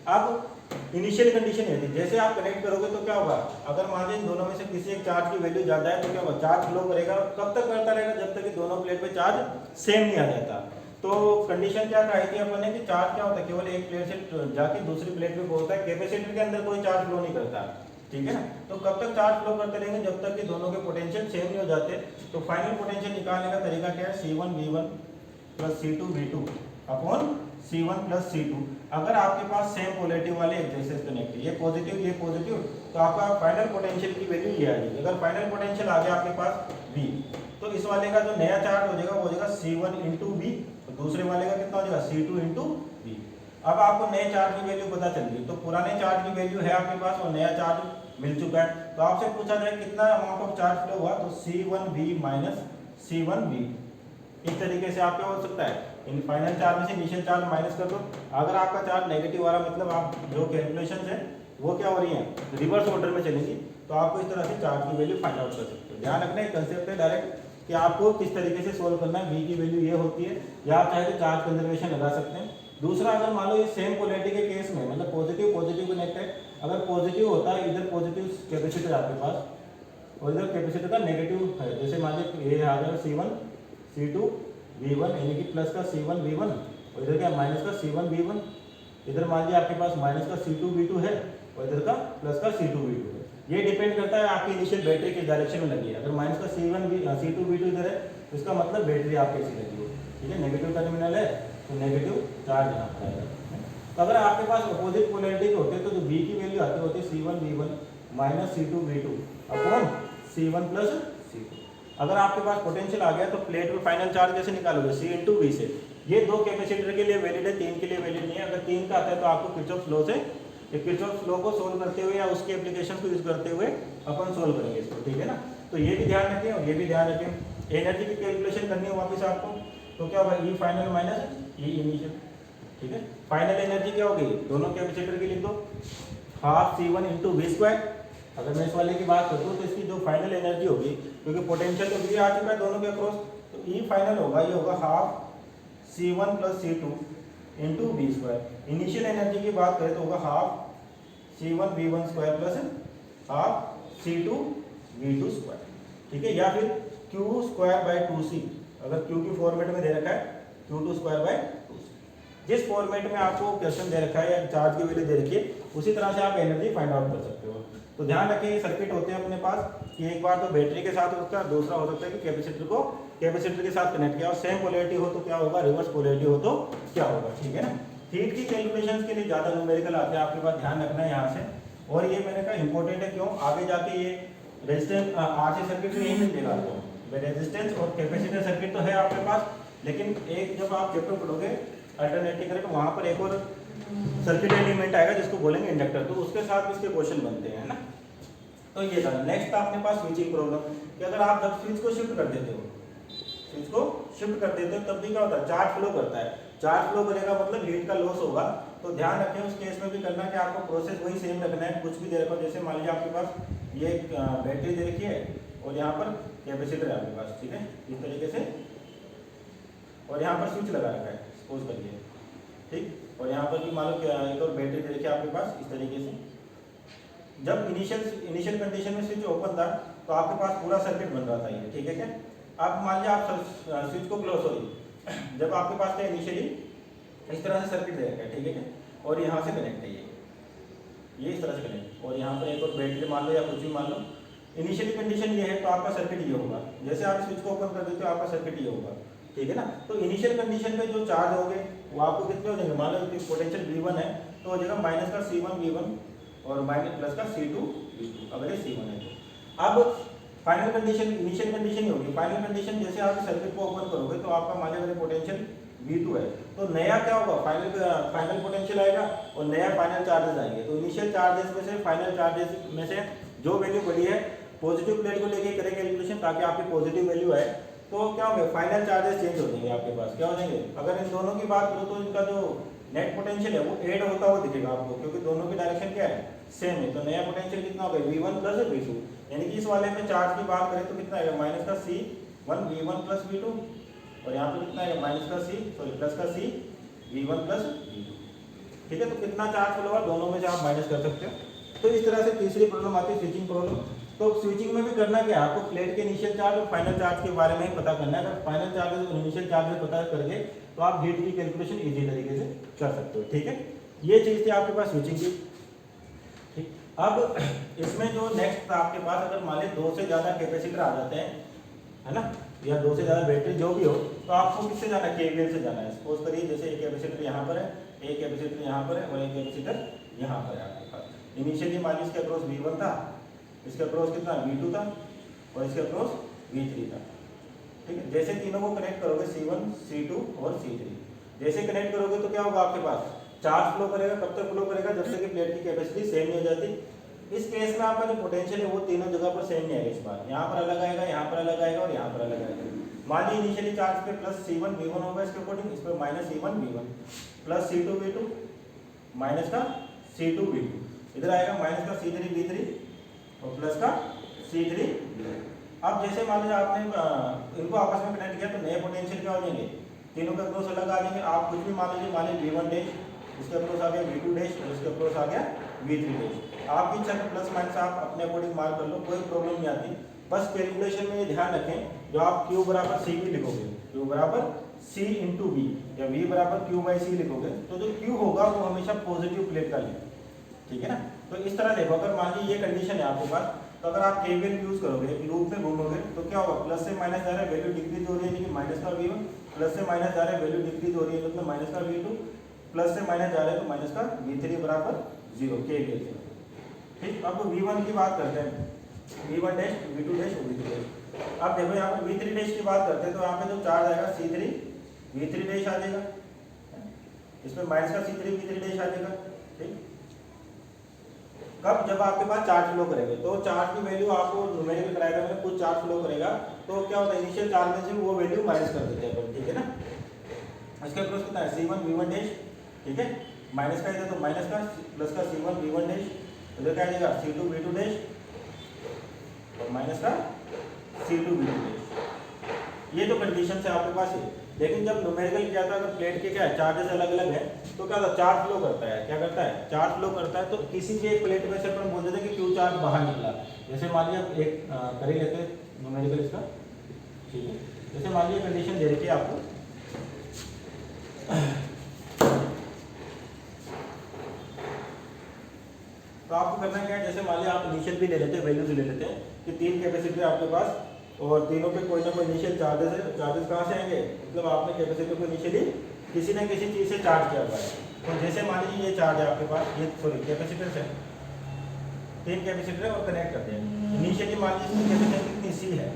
S1: अब इनिशियल कंडीशन ये थी, जैसे आप कनेक्ट करोगे तो क्या होगा, अगर मान लीजिए दोनों में से किसी एक चार्ज की वैल्यू ज़्यादा है तो क्या होगा, चार्ज फ्लो करेगा। कब तक करता रहेगा, जब तक कि दोनों प्लेट पे चार्ज सेम नहीं आ जाता। तो कंडीशन क्या कराई थी अपन ने कि चार्ज क्या होता है, केवल एक प्लेट से जाके दूसरी प्लेट पे पहुंचता है, कैपेसिटर के अंदर कोई चार्ज फ्लो नहीं करता, ठीक है ना। तो कब तक चार्ज फ्लो करते रहेंगे, जब तक कि दोनों के पोटेंशियल सेम नहीं हो जाते। तो फाइनल पोटेंशियल निकालने का तरीका क्या है, C1V1 plus C2V2 upon C1 plus C2। अगर आपके पास सेम पोलैरिटी वाले एक जैसे कनेक्ट, ये पॉजिटिव, तो आपका फाइनल पोटेंशियल की वैल्यू ये आ जाएगी। अगर फाइनल पोटेंशियल आ गया आपके पास V, तो इस वाले का जो नया चार्ज हो जाएगा वो हो जाएगा C1 इंटू V, तो दूसरे वाले का कितना हो जाएगा C2 इंटू V। अब आपको नए चार्ज की वैल्यू पता चल गई, तो पुराने चार्ज की वैल्यू है आपके पास और नया चार्ज मिल चुका है। तो आपसे पूछा जाए कितना अमाउंट ऑफ चार्ज फ्लो हुआ, तो C1V माइनस C1V। इस तरीके से आपका हो सकता है, इन फाइनल चार्ज में से इनिशियल चार्ज माइनस कर दो। अगर आपका चार्ज नेगेटिव आ रहा, मतलब आप जो कैलकुलेशन है वो क्या हो रही है, रिवर्स ऑर्डर में चलेंगी, तो आपको इस तरह से चार्ज की वैल्यू फाइंड आउट कर सकते हो। ध्यान रखना है कंसेप्ट है डायरेक्ट कि आपको किस तरीके से सोल्व करना है। V की वैल्यू ये होती है, या आप चाहे तो चार्ज कंजर्वेशन लगा सकते हैं। दूसरा, अगर मान लो ये सेम पोलैरिटी के केस में, मतलब पॉजिटिव कनेक्ट है, अगर पॉजिटिव होता है, इधर पॉजिटिव कैपेसिटर आपके पास और इधर कैपेसिटर का नेगेटिव है, जैसे मान लीजिए ये आ गया C1 C2 V1, यानी कि प्लस का C1 V1 और इधर क्या माइनस का C1 V1। इधर मान लीजिए आपके पास माइनस का C2 V2 है और इधर का प्लस का C2 V2 है। ये डिपेंड करता है आपकी इनिशियल बैटरी किस डायरेक्शन में लगी है। अगर माइनस का C2 V2 इधर है, तो इसका मतलब बैटरी आपकी ऐसी लगी है, ठीक है। नेगेटिव टर्मिनल है तो नेगेटिव चार्ज यहाँ पर आएगा। तो अगर आपके पास अपोजिट पोलैरिटी के होते तो जो V की वैल्यू आती होती है C1 V1 minus C2 V2 upon C1 plus C2। अगर आपके पास पोटेंशियल आ गया तो प्लेट में फाइनल चार्ज कैसे निकालोगे, C इंटू V से। ये दो कैपेसिटर के लिए वैलिड है, 3 के लिए वैलिड नहीं है। अगर 3 का आता है तो आपको किरचॉफ लॉ से, किरचॉफ लॉ को सोल्व करते हुए या उसके एप्लीकेशन को यूज करते हुए अपन सोल्व करेंगे इसको, ठीक है ना। तो ये भी ध्यान रखें और ये भी ध्यान रखें। एनर्जी की कैलकुलेशन करनी है वापस आपको, तो क्या होगा, E final minus E initial, ठीक है। फाइनल एनर्जी क्या होगी, दोनों कैपेसिटर की लिख दो, half C1 into V square. अगर मैं इस वाले की बात करूँ तो इसकी जो फाइनल एनर्जी होगी, क्योंकि पोटेंशियल तो V आ चुका है दोनों के अक्रॉस, तो E फाइनल होगा, ये होगा half C1 plus C2 into V square. Initial energy की बात करें तो होगा half C1 V1 square plus half C2 V2 square, ठीक है। या फिर Q स्क्वायर बाय 2C, अगर Q की फॉर्मेट में दे रखा है Q2 स्क्वायर बाय 2C। जिस फॉर्मेट में आपको क्वेश्चन दे रखा है या चार्ज की वैल्यू दे रखी है, उसी तरह से आप एनर्जी फाइंड आउट कर सकते हो। तो ध्यान रखें, ये सर्किट होते हैं अपने पास कि एक बार तो बैटरी के साथ होता है, दूसरा हो सकता है कि कैपेसिटर के साथ कनेक्ट किया और सेम पोलैरिटी हो तो क्या होगा, रिवर्स पोलैरिटी हो तो क्या होगा, ठीक है ना। हीट की कैलकुलेशंस के लिए ज़्यादा न्यूमेरिकल आते हैं, आपके पास ध्यान रखना है यहाँ से। और ये मैंने कहा इंपॉर्टेंट है, क्यों, आगे जाके ये रेजिस्टेंस आरसी सर्किट में यही मिलेगा आपको। रेजिस्टेंस और कैपेसिटर सर्किट तो है आपके पास, लेकिन एक जब आप चैप्टर पढ़ोगे अल्टरनेटिव करंट, वहाँ पर एक और सर्किट एलिमेंट आएगा जिसको बोलेंगे इंडक्टर, तो उसके साथ इसके क्वेश्चन बनते हैं ना। तो ये था। नेक्स्ट था अपने पास स्विचिंग प्रॉब्लम, कि अगर आप जब स्विच को शिफ्ट कर देते हो, तब भी क्या होता है, चार्ज फ्लो करता है। चार्ज फ्लो करेगा मतलब हीट का लॉस होगा। तो ध्यान रखें उस केस में भी करना है कि आपको प्रोसेस वही सेम रखना है, कुछ भी दे रखा हो। जैसे मान लीजिए आपके पास ये बैटरी दे रखी है और यहाँ पर कैपेसिटर है आपके पास, ठीक है, इस तरीके से, और यहाँ पर स्विच लगा रखा है, सपोज करिए, ठीक। और यहाँ पर भी मान लो एक और बैटरी दे रखी है आपके पास इस तरीके से। जब इनिशियल कंडीशन में स्विच ओपन था तो आपके पास पूरा सर्किट बन रहा था ये, ठीक है क्या। अब मान लीजिए आप स्विच को क्लोज, सॉरी, जब आपके पास था इनिशियली इस तरह से सर्किट दे रखा है, ठीक है क्या, और यहाँ से कनेक्ट है ये इस तरह से कनेक्ट, और यहाँ पर एक और बैटरी मान लो या कुछ भी मान लो। इनिशियली कंडीशन ये है तो आपका सर्किट ये होगा, जैसे आप स्विच को ओपन कर देते हो आपका सर्किट ये होगा, ठीक है ना। तो इनिशियल कंडीशन में जो चार्ज होंगे वो आपको कितने हो जाएंगे, मान लो पोटेंशियल V1 है तो हो जाएगा माइनस का C1 V1 और माइनस प्लस का C2 V2, अगर ये C1 है तो। अब फाइनल कंडीशन, इनिशियल कंडीशन ही होगी। फाइनल कंडीशन जैसे आप सर्किट को ओपन करोगे तो आपका मान लीजिए पोटेंशियल V2 है, तो नया क्या होगा, फाइनल पोटेंशियल आएगा और नया फाइनल चार्जेस आएंगे। तो इनिशियल चार्जेस में से फाइनल चार्जेस में से जो वैल्यू बड़ी है पॉजिटिव प्लेट को लेके करेंगे कैलकुलेशन, ताकि आपकी पॉजिटिव वैल्यू आए। तो क्या होंगे, फाइनल चार्जेस चेंज हो जाएंगे आपके पास, क्या हो जाएंगे। अगर इन दोनों की बात करो तो इनका जो नेट पोटेंशियल है वो ऐड होता हुआ दिखेगा आपको, क्योंकि दोनों की डायरेक्शन क्या है, सेम है। तो नया पोटेंशियल कितना होगा, V1 प्लस V2, यानी कि इस वाले में चार्ज की बात करें तो कितना आएगा, माइनस का C1 V1 प्लस V2, और यहाँ पे कितना आएगा, माइनस का प्लस का C V1 प्लस V2, ठीक है। तो कितना चार्ज फ्लो होगा, दोनों में से आप माइनस कर सकते हो। तो इस तरह से तीसरी प्रॉब्लम आती है स्विचिंग प्रॉब्लम। तो स्विचिंग में भी करना क्या है, आपको प्लेट के इनिशियल चार्ज और फाइनल चार्ज के बारे में ही पता करना है। अगर फाइनल चार्ज और इनिशियल चार्ज में पता करके तो आप हीट की कैलकुलेशन इजी तरीके से कर सकते हो। ठीक है, ये चीज़ थी आपके पास स्विचिंग की। ठीक, अब इसमें जो नेक्स्ट था आपके पास, अगर मान लीजिए 2 से ज़्यादा कैपेसिटर आ जाते हैं, है ना, या 2 से ज़्यादा बैटरी जो भी हो, तो आपको किससे जाना है, केवीएल से जाना है। सपोज करिए जैसे एक कैपेसिटर यहाँ पर है, एक कैपेसिटर यहाँ पर है और एक कैपेसिटर यहाँ पर है आपके पास। इनिशियली मान लीजिए इसके अक्रॉस V1 था, इसके अक्रॉस कितना V2 था और इसके अक्रॉस V3 था। ठीक है, जैसे तीनों को कनेक्ट करोगे C1, C2 और C3, जैसे कनेक्ट करोगे तो क्या होगा, आपके पास चार्ज फ्लो करेगा। कब तक फ्लो करेगा, जब तक कि प्लेट की कैपेसिटी सेम नहीं हो जाती। इस केस में आपका जो पोटेंशियल है वो तीनों जगह पर सेम नहीं आएगा। इस बार यहाँ पर अलग आएगा, यहाँ पर अलग आएगा और यहाँ पर अलग आएगा। मान लीजिए इनिशियली चार्ज पे प्लस C1 V1 होगा इसके अकॉर्डिंग, इस पर minus C1 V1 plus C2 V2 minus का C2 V2, इधर आएगा माइनस का C3 V3 और प्लस का C3 V3। अब जैसे मान लीजिए आपने इनको आपस में कनेक्ट किया तो नए पोटेंशियल क्या हो जाएंगे, तीनों के अक्रॉस अलग आ जाएंगे। आप कुछ भी मान लीजिए V1 डैश, इसके अक्रॉस आ गया V2 डैश और इसके अक्रॉस आ गया V3 डैश। आपकी इच्छा है प्लस माइनस आप अपने अकॉर्डिंग मार्क कर लो, कोई प्रॉब्लम नहीं आती। बस कैलकुलेशन में ये ध्यान रखें, जो आप Q बराबर C भी लिखोगे, Q बराबर C इंटू V या V बराबर Q बाई C लिखोगे, तो जो Q होगा वो हमेशा पॉजिटिव प्लेट का लें। ठीक है ना, तो इस तरह देखो, अगर मान लीजिए ये कंडीशन है आपके पास, तो अगर आप केवीएल यूज करोगे, लूप में घूमोगे, तो क्या होगा, प्लस से माइनस जा रहा है, वैल्यू डिक्रीज हो रही है, यानी कि माइनस का V1, प्लस से माइनस जा रहा है, वैल्यू डिक्रीज हो रही है, मतलब माइनस का V2, प्लस से माइनस जा रहा है तो माइनस का V3 बराबर 0 केवीएल से। ठीक, अब V1 की बात करते हैं, V1 डैश, V2 डैश और V3 डैश। अब देखो यहाँ पर V3 डैश की बात करते हैं, तो यहाँ पे जो चार्ज आएगा C3 V3 डैश आ जाएगा, इसमें माइनस का C3 V3 डैश आ जाएगा। ठीक, कब, जब आपके पास चार्ज फ्लो करेगा, तो चार्ज की वैल्यू आपको न्यूमेरिकल कराएगा मैंने, कुछ चार्ज फ्लो करेगा तो क्या होता है, इनिशियल चार्ज में से वो वैल्यू माइनस कर देते हैं। ठीक है ना, इसके अक्रॉस कितना है C1 V1 डैश, ठीक है, माइनस का इधर तो माइनस का, प्लस का C1 V1 डैश, इधर क्या आ जाएगा C2 V2 डैश और माइनस का C2 V2 डैश। ये तो कंडीशन है आपके पास है। लेकिन जब न्यूमेरिकल किया था, अगर प्लेट के क्या है चार्जेस अलग अलग है, तो क्या होता है, चार्ज फ्लो करता है। क्या करता है, चार्ज फ्लो करता है। तो किसी भी एक प्लेट में से अपन बोल देते हैं कि Q चार्ज बाहर निकला। जैसे मान लीजिए एक कर ही लेते हैं न्यूमेरिकल इसका। ठीक है, जैसे मान लीजिए कंडीशन दे रखी है आपको, तो आपको करना क्या है, जैसे मान लीजिए आप इनिशियल भी ले लेते हैं, वैल्यूज ले लेते हैं कि 3 कैपेसिटर है आपके पास और तीनों पे कोई ना कोई इनिशियल चार्जेस है। चार्जेस कहाँ से आएंगे, मतलब आपने कैपेसिटर को इनिशियली किसी न किसी चीज़ से चार्ज किया हुआ है। तो जैसे मान लीजिए ये चार्ज है आपके पास, ये सॉरी कैपेसिटर है, 3 कैपेसिटर है और कनेक्ट करते हैं। इनिशियली मान लीजिए इसकी कैपेसिटी कितनी C है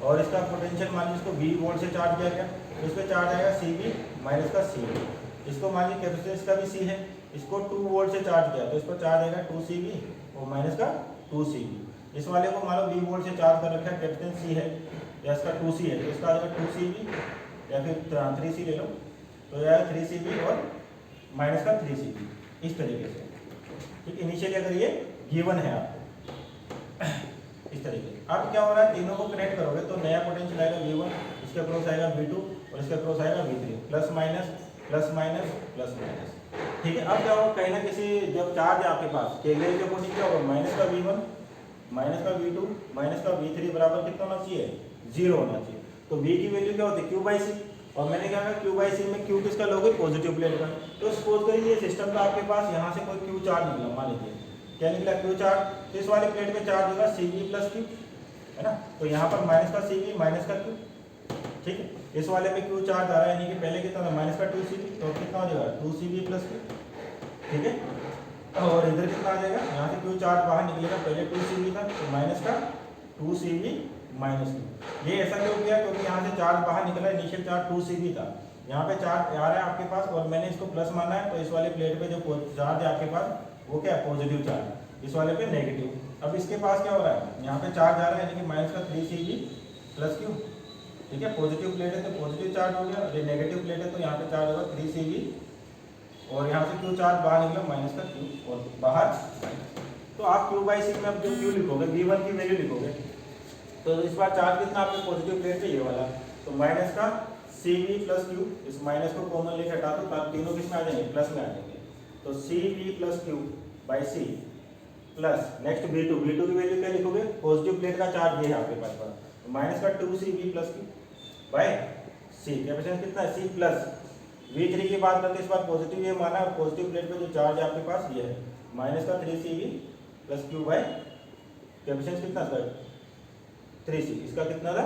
S1: और इसका पोटेंशियल मान लीजिए इसको V वोल्ट से चार्ज किया गया, तो इस पर चार्ज आएगा CV माइनस का CV। इसको मान लीजिए कैपेसिटर इसका भी C है, इसको 2 वोल्ट से चार्ज किया तो इस पर चार्ज आएगा 2CV और माइनस का 2CV। इस वाले को मान लो V वोल्ट से चार्ज कर रखा है, कैपेसिटेंस C है या इसका 2C है, तो इसका आ जाएगा 2CV या फिर 3C ले लो, तो यह 3CV और माइनस का 3CV, इस तरीके से। ठीक, इनिशियली अगर ये गिवन है आपको इस तरीके से। अब क्या हो रहा है, तीनों को कनेक्ट करोगे तो नया पोटेंशियल आएगा V1, इसके अक्रॉस आएगा V2 और इसके अक्रॉस आएगा V3, plus minus plus minus plus minus. ठीक है, अब क्या होगा, कहीं ना किसी जब चार्ज है आपके पास केवीएल के अकॉर्डिंग क्या होगा, माइनस का V1 माइनस का V2 माइनस का V3 बराबर कितना होना चाहिए, 0 होना चाहिए। तो V की वैल्यू क्या होती है, Q बाई C, और मैंने क्या कहा Q बाई C में Q किसका लोगे, पॉजिटिव प्लेट का। तो सपोज करिए ये सिस्टम का आपके पास यहाँ से कोई Q चार्ज निकला, मान लीजिए क्या निकला Q चार्ज, तो इस वाले प्लेट में चार्ज होगा CV प्लस Q, है ना, तो यहाँ पर माइनस का CV माइनस का Q। ठीक है, इस वाले में Q चार्ज आ रहा है, यानी कि पहले कितना था माइनस का 2CV, तो कितना हो जाएगा 2CV प्लस Q। ठीक है, और इधर कितना आ जाएगा, यहाँ से Q चार्ज बाहर निकलेगा, पहले 2CV था तो माइनस का 2CV माइनस Q। ये ऐसा क्यों किया, क्योंकि यहाँ से चार्ज बाहर निकला, इनिशियल चार्ज 2CV था, यहाँ पे चार्ज आ रहा है आपके पास और मैंने इसको प्लस माना है, तो इस वाले प्लेट पे जो चार्ज है आपके पास वो क्या है, पॉजिटिव चार्ज, इस वाले पे नेगेटिव। अब इसके पास क्या हो रहा है, यहाँ पे चार्ज आ रहा है, यानी कि माइनस का 3CV प्लस Q। ठीक है, पॉजिटिव प्लेट है तो पॉजिटिव चार्ज हो गया, ये नेगेटिव प्लेट है तो यहाँ पे चार्ज होगा 3CV और यहाँ से Q चार्ज बाहर निकला माइनस का Q और बाहर। तो आप Q बाई C में अब जो Q लिखोगे, V1 की वैल्यू लिखोगे, तो इस बार चार्ज कितना आपके पॉजिटिव प्लेट पे, ये वाला, तो माइनस का CV प्लस Q, इस माइनस को कॉमन लेके हटा दो, तीनों किस में आ जाएंगे, प्लस में आ जाएंगे, तो CV plus Q by C plus next V2, V2 की वैल्यू क्या लिखोगे, पॉजिटिव प्लेट का चार्ज ये है आपके पास पर, माइनस का 2CV प्लस की बाय C, कैपेसिटेंस कितना है C प्लस। V3 की बात करते हैं, इस बार पॉजिटिव ये माना, पॉजिटिव प्लेट पे जो चार्ज है आपके पास ये है माइनस का 3CV plus Q bye capacitance कितना था 3C, इसका कितना था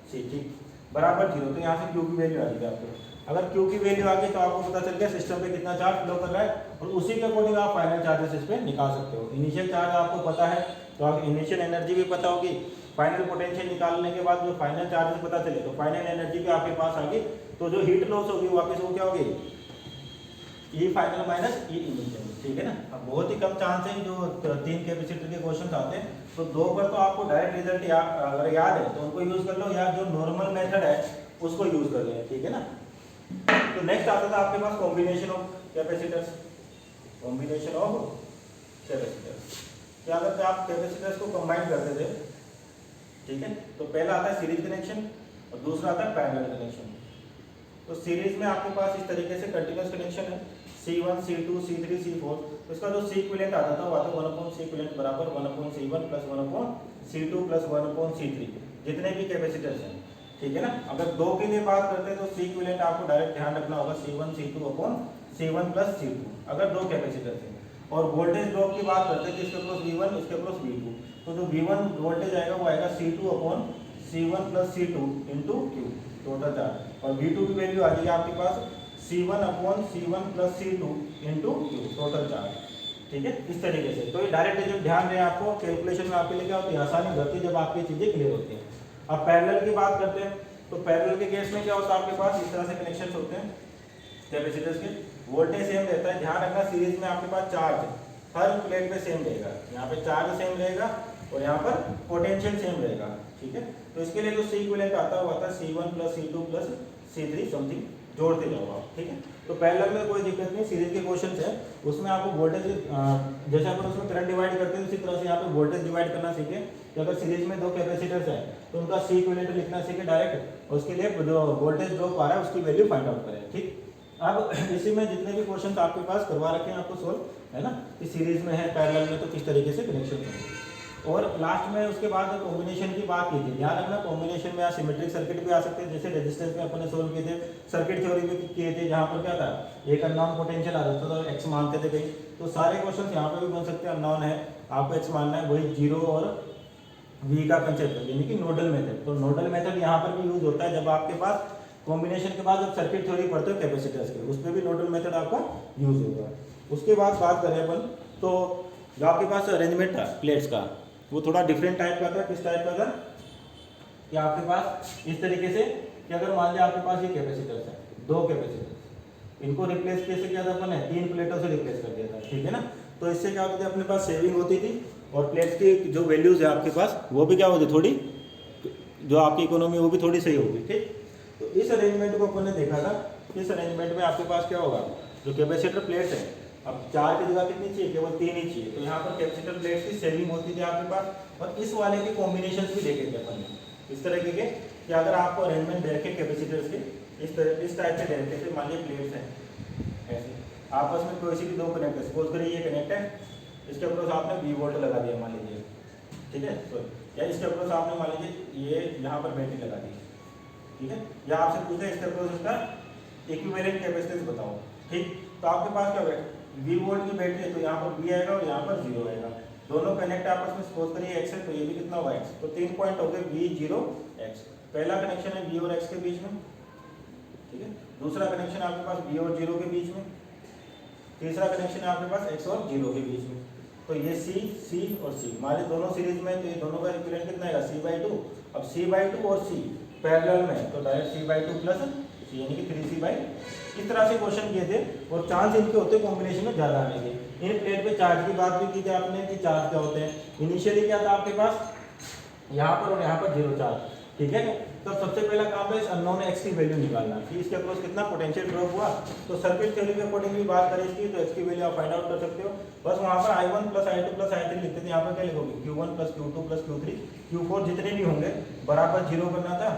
S1: C, ठीक बराबर 0। तो यहाँ से Q की वैल्यू आ जाएगी आपको। अगर Q की वैल्यू आ गई तो आपको पता चल गया सिस्टम पे कितना चार्ज फ्लो कर रहा है, और उसी के अकॉर्डिंग आप फाइनल चार्जेस इस पे निकाल सकते हो। इनिशियल चार्ज आपको पता है तो आप इनिशियल एनर्जी भी पता होगी, फाइनल पोटेंशियल निकालने के बाद जो फाइनल चार्जेस पता चले तो फाइनल एनर्जी भी आपके पास आ गई। तो जो हीट लॉस होगी वापस वो क्या होगी, E final minus E initial, ठीक है ना। अब बहुत ही कम चांस है जो 3 कैपेसिटर के क्वेश्चन आते हैं, तो 2 पर तो आपको डायरेक्ट रिजल्ट अगर याद है तो उनको यूज कर लो, या जो नॉर्मल मेथड है उसको यूज कर लें, ठीक है ना। तो नेक्स्ट आता था आपके पास combination of capacitors, combination of capacitors. क्या करते आप कैपेसिटर्स को कंबाइन करते थे, ठीक है। तो पहला आता है सीरीज कनेक्शन और दूसरा आता है पैरेलल कनेक्शन। तो सीरीज में आपके पास इस तरीके से कंटिन्यूस कनेक्शन है C1 C2 C3 C4, तो इसका जो सी इक्विवेलेंट आता था वो आता है 1/C इक्विवेलेंट बराबर 1/C1 plus 1/C2 plus 1/C3, जितने भी कैपेसिटर्स हैं, ठीक है ना। अगर 2 के लिए बात करते हैं तो सी इक्विवेलेंट आपको डायरेक्ट ध्यान रखना होगा C1 C2 upon C1 plus C2, अगर 2 कैपेसिटर्स हैं। और वोल्टेज ड्रॉप की बात करते हैं कि इसके क्रॉस V1 इसके क्रॉस V2, तो जो V1 वोल्टेज आएगा वो आएगा C2 upon C1 plus C2 into Q total charge, और V2 की वैल्यू आ जाएगी आपके पास C1 upon C1 plus C2 into Q total charge, ठीक है। इस तरीके से तो ये डायरेक्ट जो ध्यान रहे आपको कैलकुलेशन में आपके लिए क्या होती है, आसानी होती है जब आपकी चीज़ें क्लियर होती हैं। अब पैरेलल की बात करते हैं, तो पैरेलल के केस में क्या होता है आपके पास इस तरह से कनेक्शन होते हैं कैपेसिटर्स के, वोल्टेज सेम रहता है। ध्यान रखना सीरीज में आपके पास चार्ज हर प्लेट पे सेम रहेगा, यहाँ पे चार्ज सेम रहेगा और यहाँ पर पोटेंशियल सेम रहेगा, ठीक है। तो इसके लिए जो सी इक्विवेलेंट आता है वो आता है C1 plus C2 plus C3 something, जोड़ते जाओ आप, ठीक है। तो पैरेलल में कोई दिक्कत नहीं, सीरीज के क्वेश्चन है उसमें आपको वोल्टेज जैसे अपन उसमें करंट डिवाइड करते हैं उसी तरह से यहाँ पे वोल्टेज डिवाइड करना सीखे कि अगर सीरीज में 2 कैपेसिटर्स हैं तो उनका सी इक्विवेलेंट लिखना सीखे डायरेक्ट, और उसके लिए जो वोल्टेज ड्रॉप आ रहा है उसकी वैल्यू फाइंड आउट करें, ठीक। अब इसी में जितने भी क्वेश्चन आपके पास करवा रखे हैं आपको सोल्व, है ना, कि सीरीज में है पैरेलल में तो किस तरीके से कनेक्शन है। और लास्ट में उसके बाद कॉम्बिनेशन की बात की थी, ध्यान रखना कॉम्बिनेशन में सिमेट्रिक सर्किट भी आ सकते हैं, जैसे रेजिस्टेंस में अपन ने सोल्व किए थे, सर्किट थ्योरी में किए थे, जहाँ पर क्या था एक अननोन पोटेंशियल आ जाता था, एक्स मानते थे कहीं, तो सारे क्वेश्चन यहाँ पे भी बन सकते हैं। अननोन है आपको एक्स मानना है, वही 0 और V का कंसेप्ट है, यानी कि नोडल मेथड। तो नोडल मेथड यहाँ पर भी यूज होता है जब आपके पास कॉम्बिनेशन के बाद जब सर्किट थ्योरी पढ़ते हो कैपेसिटर्स के, उस पर भी नोडल मेथड आपका यूज होगा। उसके बाद बात करें अपन, तो जो आपके पास अरेंजमेंट था प्लेट्स का वो थोड़ा डिफरेंट टाइप का था। किस टाइप का था कि आपके पास इस तरीके से कि अगर मान लिया आपके पास ये कैपेसिटर्स है, 2 कैपेसिटर्स, इनको रिप्लेस कैसे किया था अपन ने, 3 प्लेटों से रिप्लेस कर दिया था, ठीक है ना। तो इससे क्या होता था अपने पास सेविंग होती थी, और प्लेट्स की जो वैल्यूज है आपके पास वो भी क्या होती थोड़ी, जो आपकी इकोनॉमी वो भी थोड़ी सही होगी, ठीक। तो इस अरेंजमेंट को अपन ने देखा था, इस अरेंजमेंट में आपके पास क्या होगा, जो कैपेसिटर प्लेट्स है, अब 4 की जगह कितनी चाहिए, केवल 3 ही चाहिए, तो यहाँ पर कैपेसिटर प्लेट्स की सेविंग होती थी आपके पास। और इस वाले के कॉम्बिनेशंस भी देखे थे अपन ने इस तरह के कि अगर आपको अरेंजमेंट दे रखे कैपेसिटर्स के इस टाइप से दे रखे थे, मान लीजिए प्लेट्स हैं ऐसे आपस में कोई सी भी 2 कनेक्ट है, सपोज करिए ये कनेक्ट है, इसके ऊपर आपने V वोल्ट लगा दिया मान लीजिए, ठीक है, या इसके ऊपर आपने मान लीजिए ये यहाँ पर बैटरी लगा दी, ठीक है, या आपसे पूछते हैं इसके ऊपर इसका इक्विवेलेंट कैपेसिटेंस बताओ, ठीक। तो आपके पास क्या है V वोल्ट की बैटरी है, तो यहाँ पर V आएगा और यहाँ पर 0 आएगा, दोनों कनेक्ट आपस में सपोज करिए x है, तो ये भी कितना होगा x, तो 3 पॉइंट हो गए V0 x। पहला कनेक्शन है V और x के बीच में, ठीक है। दूसरा कनेक्शन आपके पास V और 0 के बीच में, तीसरा कनेक्शन है आपके पास x और 0 के बीच में। तो ये C और C हमारे दोनों सीरीज में, तो ये दोनों का इक्विवेलेंट कितना आएगा C/2। अब C/2 और C पैरेलल में, तो डायरेक्ट C/2 प्लस C यानी कि 3C/, इस तरह से क्वेश्चन किए थे, और चांस इनके होते हैं कॉम्बिनेशन में ज़्यादा आने के। इन प्लेट पे चार्ज की बात भी की थी आपने कि चार्ज क्या होते हैं। इनिशियली क्या था आपके पास यहाँ पर और यहाँ पर 0 चार्ज, ठीक है। तो सबसे पहला काम है इस अननोन x की वैल्यू निकालना कि इसके अक्रॉस कितना पोटेंशियल ड्रॉप हुआ। तो सर्किट थ्योरी के अकॉर्डिंग भी बात करें इसकी, तो x की वैल्यू आप फाइंड आउट कर सकते हो। बस वहाँ पर I1 plus I2 plus I3 लिखते थे, यहाँ पर क्या लिखोगे Q1 plus Q2 plus Q3 Q4 जितने भी होंगे बराबर 0 करना था,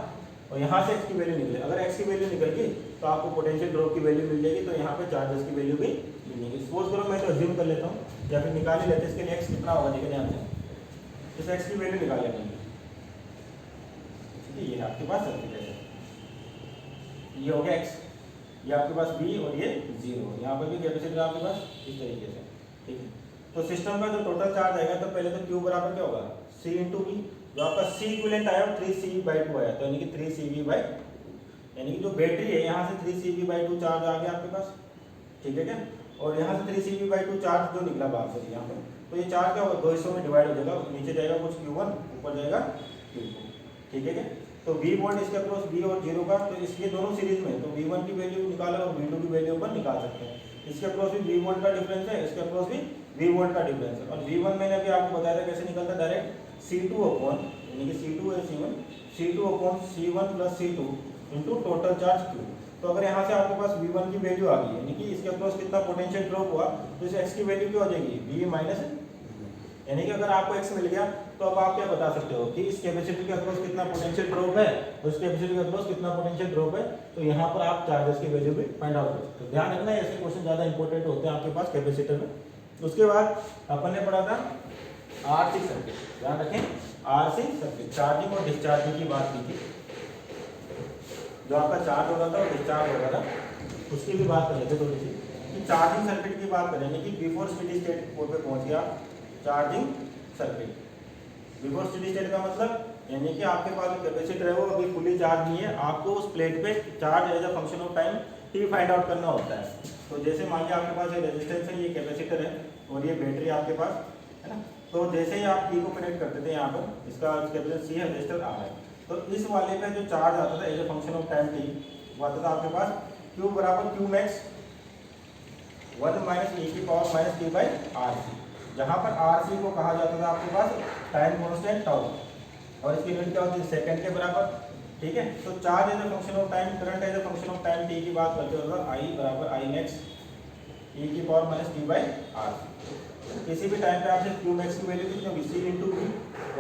S1: और यहाँ से x की वैल्यू निकले। अगर x की वैल्यू निकल गई तो आपको पोटेंशियल ड्रॉप की वैल्यू मिल जाएगी, तो यहाँ पे चार्जेस की वैल्यू भी सपोज करो मैं तो अज्यूम कर लेता हूँ या फिर निकाल ही लेते हैं, इसके लिए एक्स कितना होगा देखिए ध्यान से। इस एक्स की वैल्यू निकाल लेते हैं, ठीक है। ये आपके पास सर्किट है, ये हो गया एक्स, ये आपके पास बी और ये जीरो, यहाँ पर भी कैपेसिटर आपके पास इस तरीके से, ठीक है। तो सिस्टम का जो टोटल चार्ज आएगा तो पहले तो क्यू बराबर क्या होगा सी इंटू बी, जो आपका सी इक्विवेलेंट आया वो 3CV/2 आया, तो यानी कि 3CV यानी कि जो बैटरी है यहाँ से 3CV/2 चार्ज आ गया आपके पास, ठीक है क्या। और यहाँ से 3CV/2 चार्ज जो निकला बाहर से यहाँ पे, तो ये चार्ज क्या होगा 2 हिस्सों में डिवाइड हो जाएगा, नीचे जाएगा कुछ Q1, ऊपर जाएगा Q2, ठीक है क्या। तो V वोल्ट इसके अक्रॉस V और 0 का, तो इसलिए दोनों सीरीज में तो V1 की वैल्यू निकाला और V2 की वैल्यू अपन निकाल सकते हैं। इसके अक्रॉस भी V वोल्ट का डिफरेंस है, इसके अक्रॉस भी V वोल्ट का डिफरेंस है। और V1 मैंने अभी आपको बताया था कैसे निकलता, डायरेक्ट C2 अपॉन, यानी कि C2 है C1, C2 upon C1 plus C2 into total charge Q। तो अगर यहाँ से आपके पास V1 की वैल्यू आ गई, यानी कि इसके अक्रॉस कितना पोटेंशियल ड्रॉप हुआ, तो इस x की वैल्यू क्या हो जाएगी V माइनस, यानी कि अगर आपको x मिल गया तो अब आप क्या बता सकते हो कि इस कैपेसिटर के अक्रॉस कितना पोटेंशियल ड्रॉप है और इस कैपेसिटर के अक्रॉस कितना पोटेंशियल ड्रॉप है। तो यहाँ पर आप चार्जेस की वैल्यू भी फाइंड आउट कर सकते हो। ध्यान रखना ऐसे क्वेश्चन ज़्यादा इंपॉर्टेंट होते हैं आपके पास कैपेसिटर में। उसके बाद अपन ने पढ़ा था RC सर्किट, ध्यान रखें RC सर्किट, चार्जिंग और डिस्चार्जिंग की बात की थी। जो आपका चार्ज हो रहा था और डिस्चार्ज हो रहा था उसकी भी बात कर लेते थोड़ी सी, कि चार्जिंग सर्किट की बात करें, यानी कि बिफोर स्टेडी स्टेट कोड पे पहुंच गया charging circuit. Before steady state का मतलब यानी कि आपके पास जो कैपेसिटर है वो अभी फुली चार्ज नहीं है, आपको उस प्लेट पे charge as a function of time T find out करना होता है। तो जैसे मान लिया आपके पास ये रेजिस्टेंस है, ये कैपेसिटर है और ये बैटरी आपके पास है ना। तो जैसे ही आप टी को कनेक्ट करते थे यहाँ पर, इसका कैपेसिटर सी है, रजिस्टर आर है, तो इस वाले पे जो चार्ज आता था as a function of time t, वो आता था आपके पास Q बराबर Q मैक्स 1 माइनस e की power minus T by R C, जहाँ पर आर सी को कहा जाता था आपके पास टाइम कॉन्स्टेंट टाउ, और इसकी यूनिट क्या होती है सेकंड के बराबर, ठीक है। तो charge as a function of time, current as a function of time T की बात करते हो आई बराबर आई मैक्स e की power minus T by R C. किसी भी टाइम पे आपसे Q मैक्स की वैल्यू कितनी होगी C इंटू बी,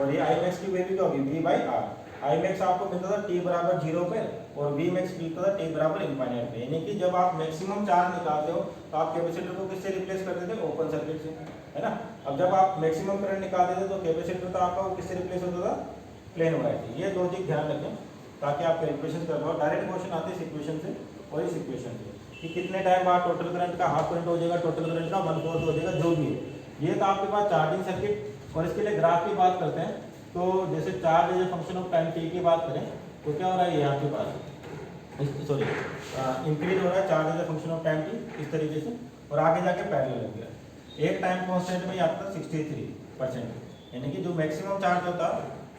S1: और ये आई मैक्स की वैल्यू क्या होगी V by R. I max आपको मिलता था t बराबर 0 पे और V मैक्स मिलता था t बराबर इनफाइनाइट पे, यानी कि जब आप मैक्सिमम चार्ज निकालते हो तो आप कैपेसिटर को किससे रिप्लेस करते थे ओपन सर्किट से, है ना। अब जब आप मैक्सिमम करंट निकालते थे तो कैपेसिटर तो आपका वो किससे रिप्लेस होता था प्लेन वायर से। ये लॉजिक ध्यान रखें ताकि आप कैलकुलेशन कर पाओ। डायरेक्ट क्वेश्चन आते हैं इस इक्वेशन से और इस इक्वेशन से कि कितने टाइम बाद टोटल करंट का हाफ करंट हो जाएगा, टोटल करंट का 1/4 हो जाएगा, जो भी है। ये तो आपके पास चार्जिंग सर्किट। और इसके लिए ग्राफ की बात करते हैं, तो जैसे charge as function of time T की बात करें तो क्या हो रहा है ये आपके पास, सॉरी इंक्रीज हो रहा है charge as function of time T इस तरीके से, और आगे जाके पैरेलल हो गया। एक टाइम कांस्टेंट में आता 63%, यानी कि जो मैक्सिमम चार्ज होता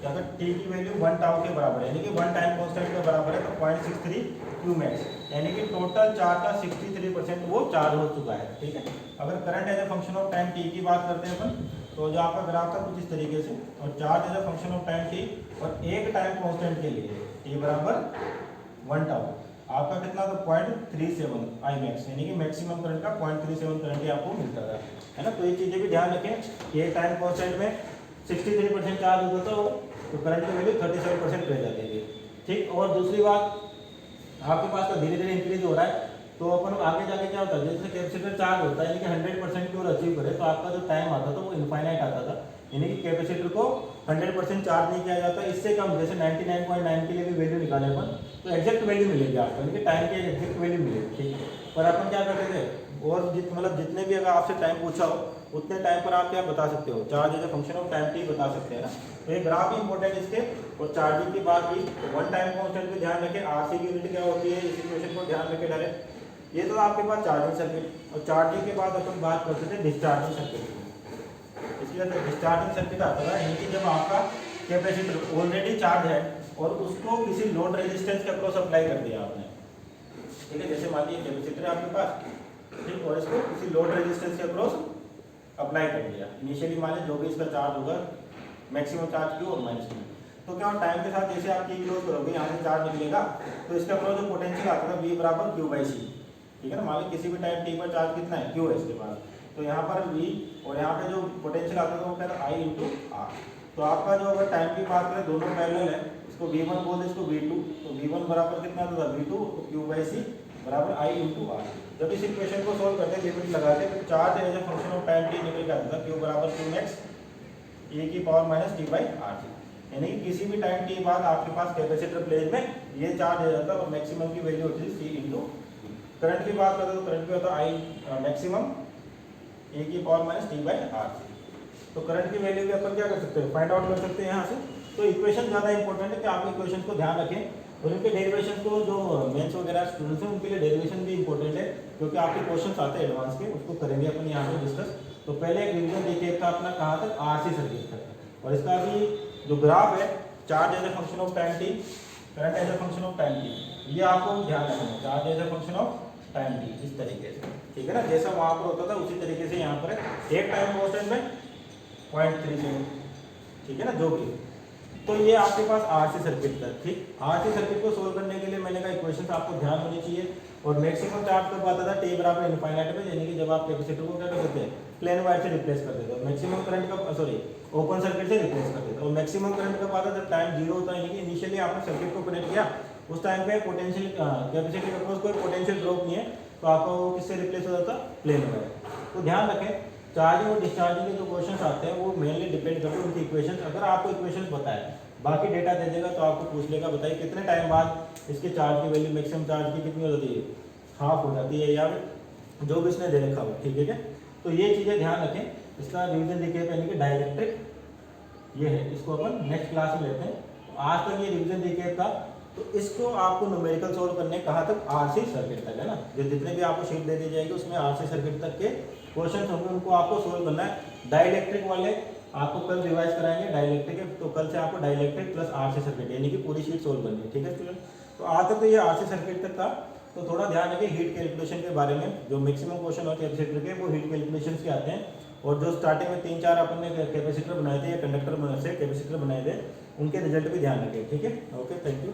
S1: अगर टी की वैल्यू 1 टाउ के बराबर है, यानी कि 1 टाइम कांस्टेंट के बराबर है, तो 0.63 Q मैक्स, यानी कि टोटल चार्ज का 63% वो चार्ज हो चुका है, ठीक है। अगर current as a function of time T की बात करते हैं अपन, तो जो आपका ग्राफ था कुछ इस तरीके से, और charge as a function of time T, और एक टाइम कांस्टेंट के लिए टी बराबर 1 टाउ आपका कितना था 0.37 आई मैक्स, यानी कि मैक्सिमम करंट का 0.37 करंट ही आपको मिलता था, है ना। तो ये चीज़ें भी ध्यान रखें कि एक टाइम कांस्टेंट में 63% चार्ज होता था तो करंट की वैल्यू 37% रह जाती थी, ठीक। और दूसरी बात आपके पास का धीरे धीरे इंक्रीज हो रहा है, तो अपन आगे जाके क्या होता है जैसे कैपेसिटर चार्ज होता है, यानी कि 100% की ओर अचीव करे तो आपका जो टाइम आता था वो इनफाइनाइट आता था, यानी कि कैपेसिटर को 100% चार्ज नहीं किया जाता। इससे कम जैसे 99.9 के लिए भी वैल्यू निकाले अपन तो एग्जैक्ट वैल्यू मिलेगी आपको, यानी कि टाइम की एग्जैक्ट वैल्यू मिलेगी, ठीक। पर अपन क्या करते थे और मतलब जितने भी अगर आपसे टाइम पूछा हो उतने टाइम पर आप क्या बता सकते हो charge as a function of time T बता सकते हैं ना। तो ये ग्राफ भी इंपॉर्टेंट इसके। और चार्जिंग की बात की, 1 टाइम कांस्टेंट पे ध्यान रखें, आरसी की यूनिट क्या होती है इस इक्वेशन को ध्यान रखें डायरेक्ट। ये तो आपके पास चार्जिंग सर्किट, और चार्जिंग के बाद अपन बात करते थे डिस्चार्जिंग सर्किट। इसके अंदर डिस्चार्जिंग सर्किट आता था, यानी कि जब आपका कैपेसिटर ऑलरेडी चार्ज है और उसको किसी लोड रेजिस्टेंस के अक्रॉस अप्लाई कर दिया आपने, ठीक है। जैसे मान लीजिए कैपेसिटर है आपके पास, ठीक, और इसको किसी लोड रेजिस्टेंस के अक्रॉस अप्लाई कर दिया। इनिशियली मान लीजिए जो भी इसका चार्ज होगा मैक्सिमम चार्ज Q और माइनस Q, तो क्या टाइम के साथ जैसे आप T क्लोज करोगे यहाँ से चार्ज निकलेगा तो इसके अक्रॉस जो पोटेंशियल आता था V बराबर Q/C, ठीक है ना। मान लीजिए किसी भी टाइम T पर चार्ज कितना है Q है इसके पास, तो यहाँ पर V और यहाँ पे जो पोटेंशियल आता था वो क्या था I इंटू R। तो आपका जो अगर टाइम की बात करें दोनों पैरेलल है, इसको V1 बोल दे इसको V2, तो V1 बराबर कितना आता था V2 Q/C बराबर आई इंटू आर। जब इस इक्वेशन को सोल्व करते हैं लिमिट लगा के, तो charge as a function of time T निकल के आता था क्यू बराबर 2x e की power minus T by R T, यानी कि किसी भी टाइम टी बाद आपके पास कैपेसिटर प्लेट में ये चार्ज आ जाता है और मैक्सिमम की वैल्यू होती है सी इंटू। करंट की बात करते हैं तो करंट भी होता है आई मैक्सिमम ए की power minus T by R C. तो करंट की वैल्यू भी अपन क्या कर सकते हैं, फाइंड आउट कर सकते हैं यहाँ से। तो इक्वेशन ज़्यादा इंपॉर्टेंट है कि आप इक्वेशन को ध्यान रखें और इनके डेरिवेशन को, जो मेंस वगैरह स्टूडेंट्स हैं उनके लिए डेरिवेशन भी इंपॉर्टेंट है, क्योंकि आपके क्वेश्चंस आते हैं एडवांस के, उसको करेंगे अपन यहाँ पे डिस्कस। तो पहले एक रिवीजन देखिए था अपना कहाँ तक, आरसी सर्किट तक, और इसका भी जो ग्राफ है charge as a function of time T, current as a function of time T, ये आपको ध्यान रखना है, charge as a function of time T इस तरीके से, ठीक है ना, जैसा वहाँ पर होता था उसी तरीके से यहाँ पर है। एक टाइम कांस्टेंट में 0.37, ठीक है ना, जो भी। तो ये आपके पास आरसी सर्किट था, ठीक। आरसी सर्किट को सोल्व करने के लिए मैंने कहा इक्वेशंस आपको ध्यान होनी चाहिए। और मैक्सिमम चार्ज कब आता था, टी बराबर इनफाइनाइट में, यानी कि जब आप कैपेसिटर को क्या कर देते हैं, प्लेन वायर से रिप्लेस कर देते हो। मैक्सिमम करंट का सॉरी ओपन सर्किट से रिप्लेस कर देते हो। और मैक्सिमम करंट कब आता था, टाइम जीरो होता है, यानी कि इनिशियली आपने सर्किट को कनेक्ट किया, उस टाइम पे पोटेंशियल कैपेसिटर के अक्रॉस कोई पोटेंशियल ड्रॉप नहीं है, तो आपका वो किससे रिप्लेस हो जाता, प्लेन वायर। तो ध्यान रखें, चार्जिंग और डिस्चार्जिंग के जो क्वेश्चंस आते हैं वो मेनली डिपेंड करते हैं उनकी इक्वेशंस। अगर आपको इक्वेशंस बताए, बाकी डेटा दे देगा तो आपको पूछ लेगा बताइए कितने टाइम बाद इसके चार्ज की वैल्यू मैक्सिमम चार्ज की कितनी हो जाती है, हाफ हो जाती है, या जो भी इसने दे रखा हो, ठीक है क्या। तो ये चीज़ें ध्यान रखें। इसका रिवीजन देखिए, यानी कि डाइलेक्ट्रिक ये है, इसको अपन नेक्स्ट क्लास में लेते हैं। तो आज तक ये रिवीजन देखिए था, तो इसको आपको न्यूमेरिकल सोल्व करने कहाँ तक, आरसी सर्किट तक, है ना। जो जितने भी आपको शीट दे दी जाएगी उसमें आरसी सर्किट तक के क्वेश्चन होंगे, उनको आपको सोल्व करना है। डाइलेक्ट्रिक वाले आपको कल रिवाइज कराएंगे, डाइलेक्ट्रिक है तो कल से आपको डाइलेक्ट्रिक प्लस आरसी सर्किट यानी कि पूरी शीट सोल्व करनी है, ठीक है स्टूडेंट। तो आज तक तो ये आरसी सर्किट तक था। तो थोड़ा ध्यान रखिए हीट कैलकुलेशन के बारे में, जो मैक्सिमम क्वेश्चन होते हैं कैपेसिटर के वो हीट कैलकुलेशन के आते हैं। और जो स्टार्टिंग में 3-4 अपन ने कैपेसिटर बनाए थे या कंडक्टर से कैपेसिटर बनाए थे, उनके रिजल्ट भी ध्यान रखें, ठीक है। Okay, thank you.